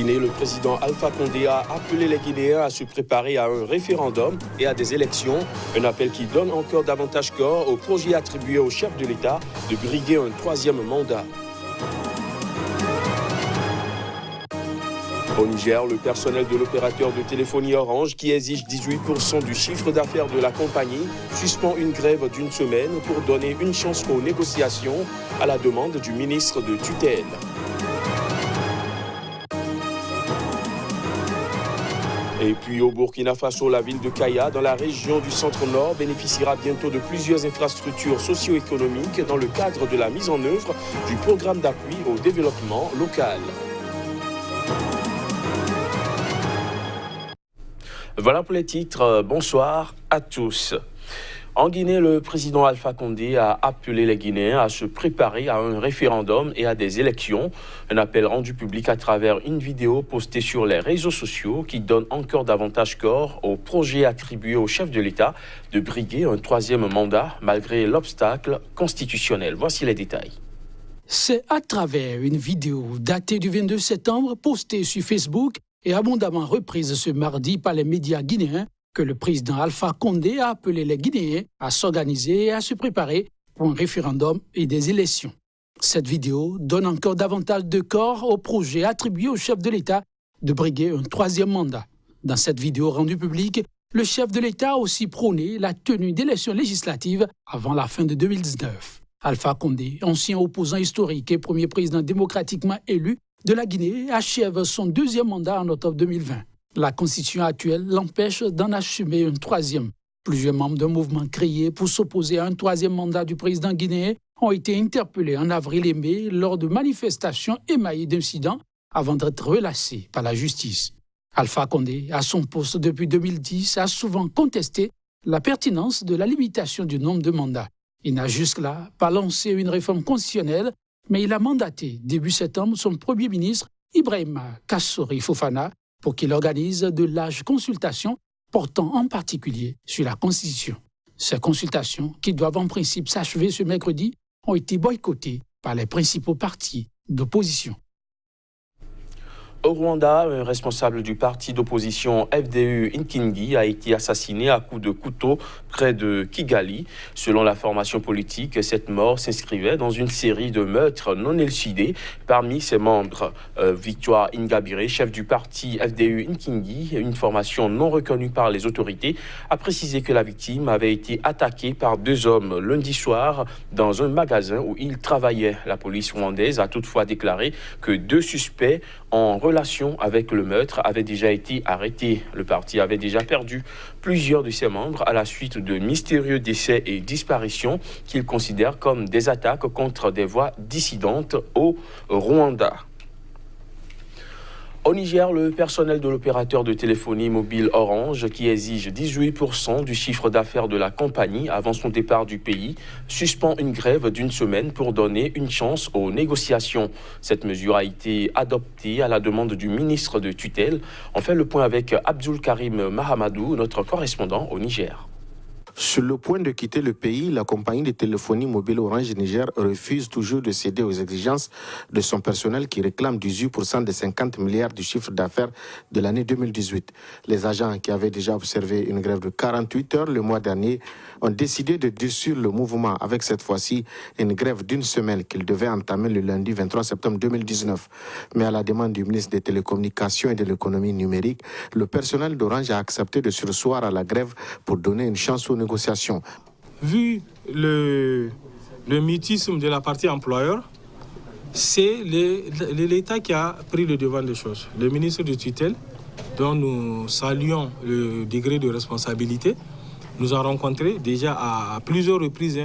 Guinée, le président Alpha Condé a appelé les Guinéens à se préparer à un référendum et à des élections. Un appel qui donne encore davantage corps au projet attribué au chef de l'État de briguer un troisième mandat. Au Niger, le personnel de l'opérateur de téléphonie Orange, qui exige 18% du chiffre d'affaires de la compagnie, suspend une grève d'une semaine pour donner une chance aux négociations à la demande du ministre de tutelle. Et puis au Burkina Faso, la ville de Kaya, dans la région du centre-nord, bénéficiera bientôt de plusieurs infrastructures socio-économiques dans le cadre de la mise en œuvre du programme d'appui au développement local. Voilà pour les titres. Bonsoir à tous. En Guinée, le président Alpha Condé a appelé les Guinéens à se préparer à un référendum et à des élections. Un appel rendu public à travers une vidéo postée sur les réseaux sociaux qui donne encore davantage corps au projet attribué au chef de l'État de briguer un troisième mandat malgré l'obstacle constitutionnel. Voici les détails. C'est à travers une vidéo datée du 22 septembre postée sur Facebook et abondamment reprise ce mardi par les médias guinéens que le président Alpha Condé a appelé les Guinéens à s'organiser et à se préparer pour un référendum et des élections. Cette vidéo donne encore davantage de corps au projet attribué au chef de l'État de briguer un troisième mandat. Dans cette vidéo rendue publique, le chef de l'État a aussi prôné la tenue d'élections législatives avant la fin de 2019. Alpha Condé, ancien opposant historique et premier président démocratiquement élu de la Guinée, achève son deuxième mandat en octobre 2020. La constitution actuelle l'empêche d'en assumer un troisième. Plusieurs membres d'un mouvement créé pour s'opposer à un troisième mandat du président guinéen ont été interpellés en avril et mai lors de manifestations émaillées d'incidents avant d'être relâchés par la justice. Alpha Condé, à son poste depuis 2010, a souvent contesté la pertinence de la limitation du nombre de mandats. Il n'a jusque-là pas lancé une réforme constitutionnelle, mais il a mandaté début septembre son Premier ministre Ibrahima Kassori Fofana pour qu'il organise de larges consultations portant en particulier sur la Constitution. Ces consultations, qui doivent en principe s'achever ce mercredi, ont été boycottées par les principaux partis d'opposition. Au Rwanda, un responsable du parti d'opposition FDU Inkingi a été assassiné à coups de couteau près de Kigali. Selon la formation politique, cette mort s'inscrivait dans une série de meurtres non élucidés. Parmi ses membres, Victoire Ingabire, chef du parti FDU Inkingi, une formation non reconnue par les autorités, a précisé que la victime avait été attaquée par deux hommes lundi soir dans un magasin où il travaillait. La police rwandaise a toutefois déclaré que deux suspects en relation avec le meurtre avaient déjà été arrêtés. Le parti avait déjà perdu plusieurs de ses membres à la suite de mystérieux décès et disparitions qu'il considère comme des attaques contre des voix dissidentes au Rwanda. Au Niger, le personnel de l'opérateur de téléphonie mobile Orange, qui exige 18% du chiffre d'affaires de la compagnie avant son départ du pays, suspend une grève d'une semaine pour donner une chance aux négociations. Cette mesure a été adoptée à la demande du ministre de tutelle. On fait le point avec Abdul Karim Mahamadou, notre correspondant au Niger. Sur le point de quitter le pays, la compagnie de téléphonie mobile Orange Niger refuse toujours de céder aux exigences de son personnel qui réclame 18% des 50 milliards du chiffre d'affaires de l'année 2018. Les agents qui avaient déjà observé une grève de 48 heures le mois dernier ont décidé de durcir le mouvement avec cette fois-ci une grève d'une semaine qu'ils devaient entamer le lundi 23 septembre 2019. Mais à la demande du ministre des Télécommunications et de l'économie numérique, le personnel d'Orange a accepté de surseoir à la grève pour donner une chance aux négociations. Vu le mutisme de la partie employeur, c'est l'État qui a pris le devant des choses. Le ministre de tutelle, dont nous saluons le degré de responsabilité, nous a rencontrés déjà à plusieurs reprises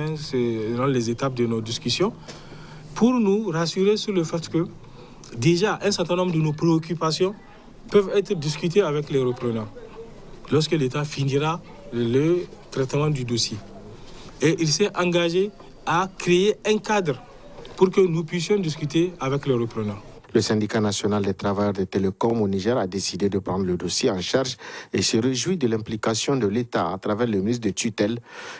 dans les étapes de nos discussions pour nous rassurer sur le fait que déjà un certain nombre de nos préoccupations peuvent être discutées avec les repreneurs lorsque l'État finira le traitement du dossier. Et il s'est engagé à créer un cadre pour que nous puissions discuter avec les repreneurs. Le syndicat national des travailleurs des télécoms au Niger a décidé de prendre le dossier en charge et se réjouit de l'implication de l'État à travers le ministre de tutelle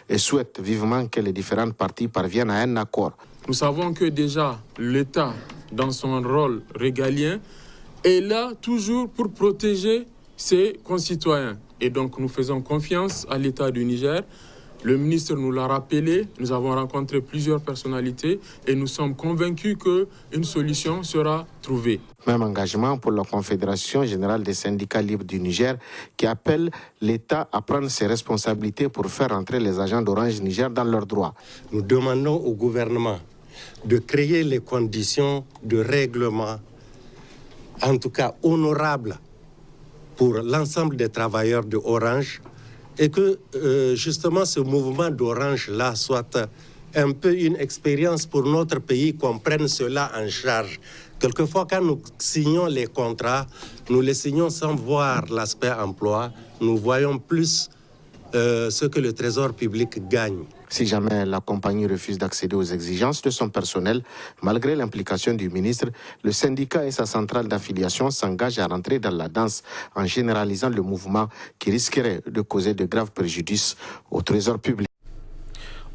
et souhaite vivement que les différentes parties parviennent à un accord. Nous savons que déjà l'État, dans son rôle régalien, est là toujours pour protéger ses concitoyens. Et donc nous faisons confiance à l'État du Niger. Le ministre nous l'a rappelé, nous avons rencontré plusieurs personnalités et nous sommes convaincus qu'une solution sera trouvée. Même engagement pour la Confédération générale des syndicats libres du Niger qui appelle l'État à prendre ses responsabilités pour faire entrer les agents d'Orange Niger dans leurs droits. Nous demandons au gouvernement de créer les conditions de règlement, en tout cas honorables, pour l'ensemble des travailleurs de Orange et que justement ce mouvement d'Orange-là soit un peu une expérience pour notre pays, qu'on prenne cela en charge. Quelquefois, quand nous signons les contrats, nous les signons sans voir l'aspect emploi. Nous voyons plus ce que le Trésor public gagne. Si jamais la compagnie refuse d'accéder aux exigences de son personnel, malgré l'implication du ministre, le syndicat et sa centrale d'affiliation s'engagent à rentrer dans la danse en généralisant le mouvement qui risquerait de causer de graves préjudices au Trésor public.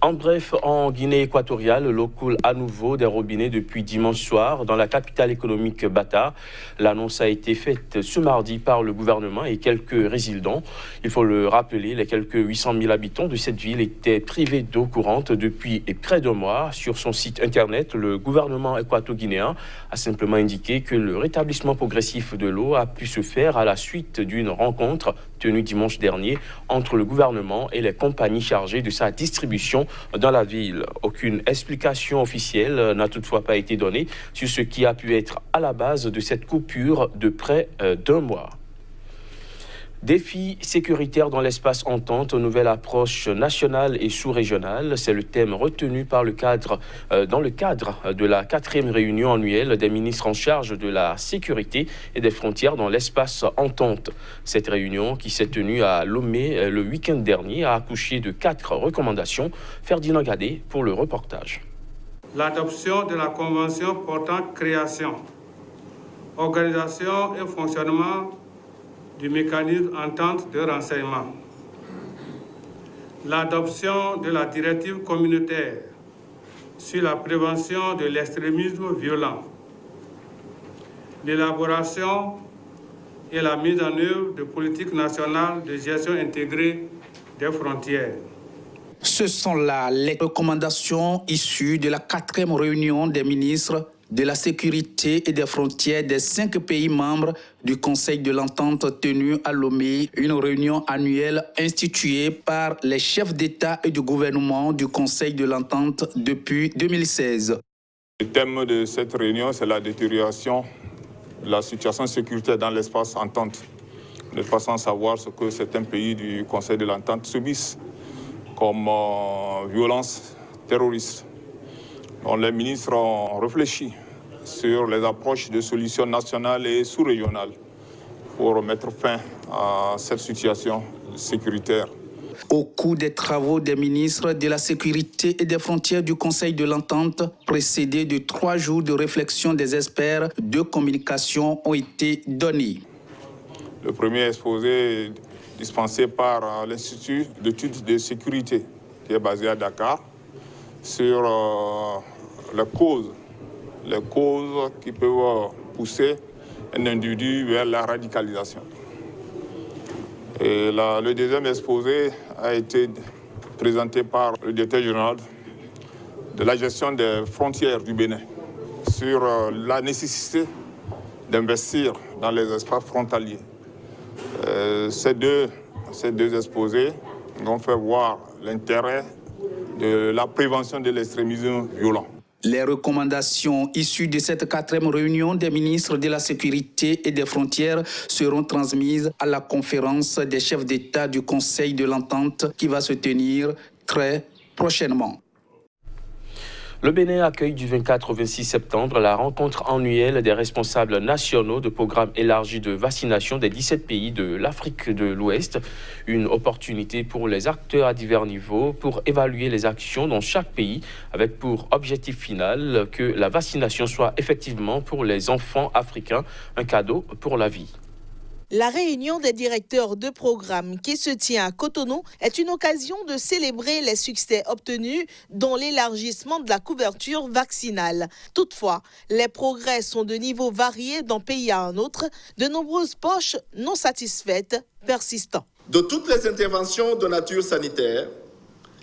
En bref, en Guinée équatoriale, l'eau coule à nouveau des robinets depuis dimanche soir dans la capitale économique Bata. L'annonce a été faite ce mardi par le gouvernement et quelques résidents. Il faut le rappeler, les quelques 800 000 habitants de cette ville étaient privés d'eau courante depuis près d'un mois. Sur son site internet, le gouvernement équato-guinéen a simplement indiqué que le rétablissement progressif de l'eau a pu se faire à la suite d'une rencontre tenue dimanche dernier entre le gouvernement et les compagnies chargées de sa distribution dans la ville. Aucune explication officielle n'a toutefois pas été donnée sur ce qui a pu être à la base de cette coupure de près d'un mois. Défis sécuritaires dans l'espace Entente, nouvelle approche nationale et sous-régionale, c'est le thème retenu dans le cadre de la 4e réunion annuelle des ministres en charge de la sécurité et des frontières dans l'espace Entente. Cette réunion, qui s'est tenue à Lomé le week-end dernier, a accouché de 4 recommandations. Ferdinand Gadé pour le reportage. L'adoption de la Convention portant création, organisation et fonctionnement du mécanisme entente de renseignement. L'adoption de la directive communautaire sur la prévention de l'extrémisme violent. L'élaboration et la mise en œuvre de politiques nationales de gestion intégrée des frontières. Ce sont là les recommandations issues de la 4e réunion des ministres de la sécurité et des frontières des 5 pays membres du Conseil de l'Entente tenue à Lomé, une réunion annuelle instituée par les chefs d'État et de gouvernement du Conseil de l'Entente depuis 2016. Le thème de cette réunion, c'est la détérioration de la situation sécuritaire dans l'espace Entente. Nous ne pas sans savoir ce que certains pays du Conseil de l'Entente subissent comme violence terroriste. Donc, les ministres ont réfléchi sur les approches de solutions nationales et sous-régionales pour mettre fin à cette situation sécuritaire. Au cours des travaux des ministres de la Sécurité et des Frontières du Conseil de l'Entente, précédés de 3 jours de réflexion des experts, 2 communications ont été données. Le premier exposé dispensé par l'Institut d'études de sécurité qui est basé à Dakar, sur les causes qui peuvent pousser un individu vers la radicalisation. Et le deuxième exposé a été présenté par le directeur général de la gestion des frontières du Bénin sur la nécessité d'investir dans les espaces frontaliers. Ces deux exposés ont fait voir l'intérêt de la prévention de l'extrémisme violent. Les recommandations issues de cette 4e réunion des ministres de la Sécurité et des Frontières seront transmises à la conférence des chefs d'État du Conseil de l'Entente qui va se tenir très prochainement. Le Bénin accueille du 24 au 26 septembre la rencontre annuelle des responsables nationaux de programmes élargis de vaccination des 17 pays de l'Afrique de l'Ouest. Une opportunité pour les acteurs à divers niveaux pour évaluer les actions dans chaque pays avec pour objectif final que la vaccination soit effectivement pour les enfants africains un cadeau pour la vie. La réunion des directeurs de programme qui se tient à Cotonou est une occasion de célébrer les succès obtenus dans l'élargissement de la couverture vaccinale. Toutefois, les progrès sont de niveaux variés d'un pays à un autre, de nombreuses poches non satisfaites persistant. De toutes les interventions de nature sanitaire,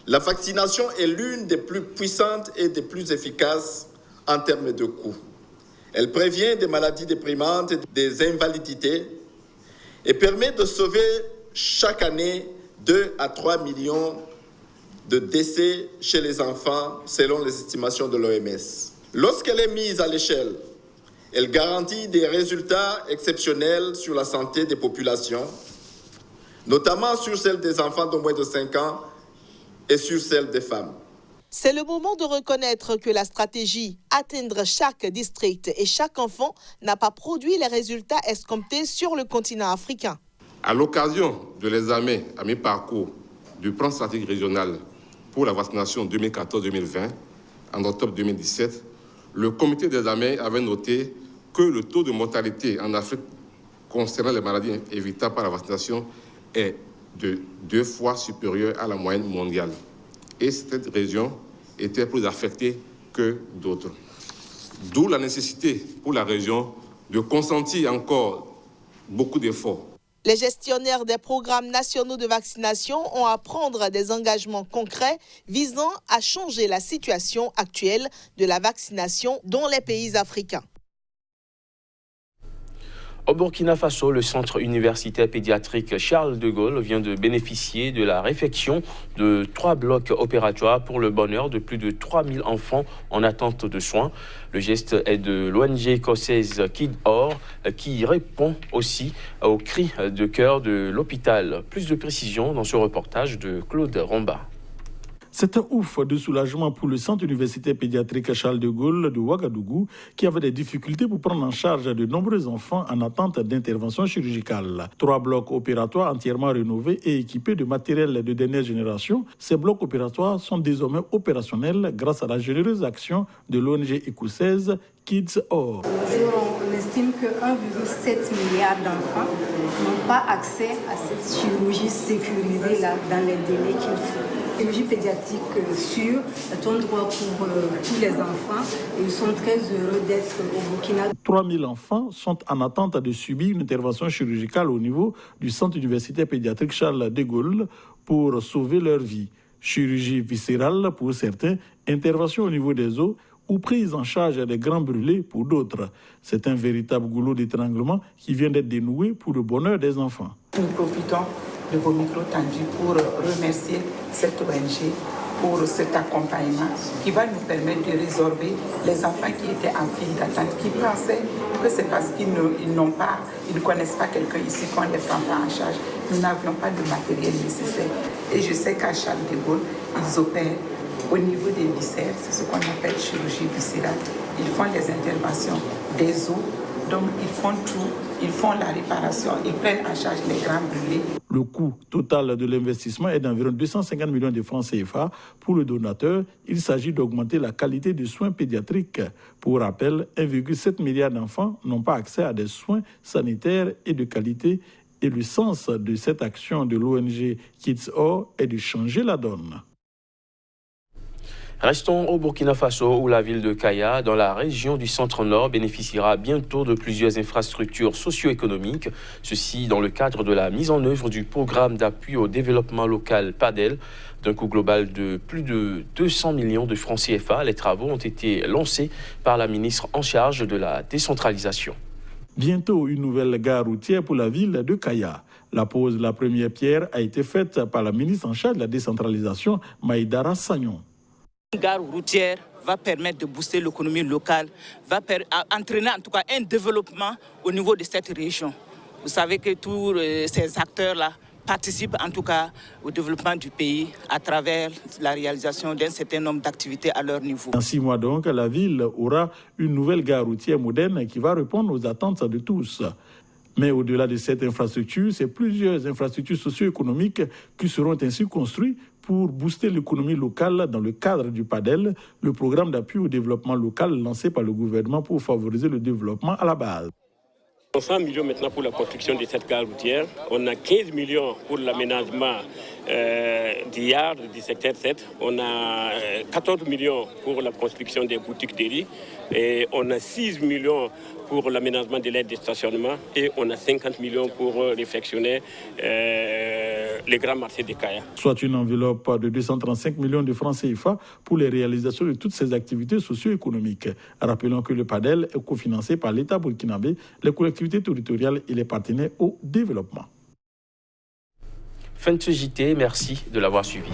la vaccination est l'une des plus puissantes et des plus efficaces en termes de coûts. Elle prévient des maladies déprimantes et des invalidités et permet de sauver chaque année 2 à 3 millions de décès chez les enfants, selon les estimations de l'OMS. Lorsqu'elle est mise à l'échelle, elle garantit des résultats exceptionnels sur la santé des populations, notamment sur celle des enfants de moins de 5 ans et sur celle des femmes. C'est le moment de reconnaître que la stratégie « Atteindre chaque district et chaque enfant » n'a pas produit les résultats escomptés sur le continent africain. À l'occasion de l'examen à mi-parcours du plan stratégique régional pour la vaccination 2014-2020, en octobre 2017, le comité d'examen avait noté que le taux de mortalité en Afrique concernant les maladies évitables par la vaccination est de 2 fois supérieur à la moyenne mondiale. Et cette région était plus affectée que d'autres. D'où la nécessité pour la région de consentir encore beaucoup d'efforts. Les gestionnaires des programmes nationaux de vaccination ont à prendre des engagements concrets visant à changer la situation actuelle de la vaccination dans les pays africains. Au Burkina Faso, le centre universitaire pédiatrique Charles de Gaulle vient de bénéficier de la réfection de 3 blocs opératoires pour le bonheur de plus de 3000 enfants en attente de soins. Le geste est de l'ONG écossaise Kid Or qui répond aussi aux cris de cœur de l'hôpital. Plus de précisions dans ce reportage de Claude Romba. C'est un ouf de soulagement pour le centre universitaire pédiatrique Charles de Gaulle de Ouagadougou qui avait des difficultés pour prendre en charge de nombreux enfants en attente d'intervention chirurgicale. 3 blocs opératoires entièrement rénovés et équipés de matériel de dernière génération, ces blocs opératoires sont désormais opérationnels grâce à la généreuse action de l'ONG écossaise Kids Or. On estime que 1,7 milliard d'enfants n'ont pas accès à cette chirurgie sécurisée là, dans les délais qu'il faut. Chirurgie pédiatrique sûre est un droit pour tous les enfants et ils sont très heureux d'être au Burkina. 3000 enfants sont en attente de subir une intervention chirurgicale au niveau du centre universitaire pédiatrique Charles de Gaulle pour sauver leur vie. Chirurgie viscérale pour certains, intervention au niveau des os ou prise en charge des grands brûlés pour d'autres. C'est un véritable goulot d'étranglement qui vient d'être dénoué pour le bonheur des enfants. Nous profitons de vos micros tendus pour remercier cette ONG pour cet accompagnement qui va nous permettre de résorber les enfants qui étaient en file d'attente, qui pensaient que c'est parce qu'ils ne connaissent pas quelqu'un ici qu'on ne les prend pas en charge. Nous n'avions pas de matériel nécessaire. Et je sais qu'à Charles de Gaulle, ils opèrent au niveau des viscères, c'est ce qu'on appelle chirurgie viscérale. Ils font les interventions des os, donc ils font tout, ils font la réparation, ils prennent en charge les grands brûlés. Le coût total de l'investissement est d'environ 250 millions de francs CFA. Pour le donateur, il s'agit d'augmenter la qualité des soins pédiatriques. Pour rappel, 1,7 milliard d'enfants n'ont pas accès à des soins sanitaires et de qualité. Et le sens de cette action de l'ONG Kids Or est de changer la donne. Restons au Burkina Faso où la ville de Kaya, dans la région du centre-nord, bénéficiera bientôt de plusieurs infrastructures socio-économiques. Ceci dans le cadre de la mise en œuvre du programme d'appui au développement local PADEL. D'un coût global de plus de 200 millions de francs CFA, les travaux ont été lancés par la ministre en charge de la décentralisation. Bientôt une nouvelle gare routière pour la ville de Kaya. La pose de la première pierre a été faite par la ministre en charge de la décentralisation, Maïdara Sagnon. Une gare routière va permettre de booster l'économie locale, va entraîner en tout cas un développement au niveau de cette région. Vous savez que tous ces acteurs-là participent en tout cas au développement du pays à travers la réalisation d'un certain nombre d'activités à leur niveau. En 6 mois donc, la ville aura une nouvelle gare routière moderne qui va répondre aux attentes de tous. Mais au-delà de cette infrastructure, c'est plusieurs infrastructures socio-économiques qui seront ainsi construites pour booster l'économie locale dans le cadre du PADEL, le programme d'appui au développement local lancé par le gouvernement pour favoriser le développement à la base. 100 millions maintenant pour la construction de cette gare routière. On a 15 millions pour l'aménagement du yard du secteur 7. On a 14 millions pour la construction des boutiques de riz. Et on a 6 millions pour l'aménagement de l'aide de stationnement. Et on a 50 millions pour réfectionner les grands marchés de Kaya. Soit une enveloppe de 235 millions de francs CFA pour les réalisations de toutes ces activités socio-économiques. Rappelons que le PADEL est cofinancé par l'État burkinabé, les collectivités territoriales et les partenaires au développement. Fin de ce JT, merci de l'avoir suivi.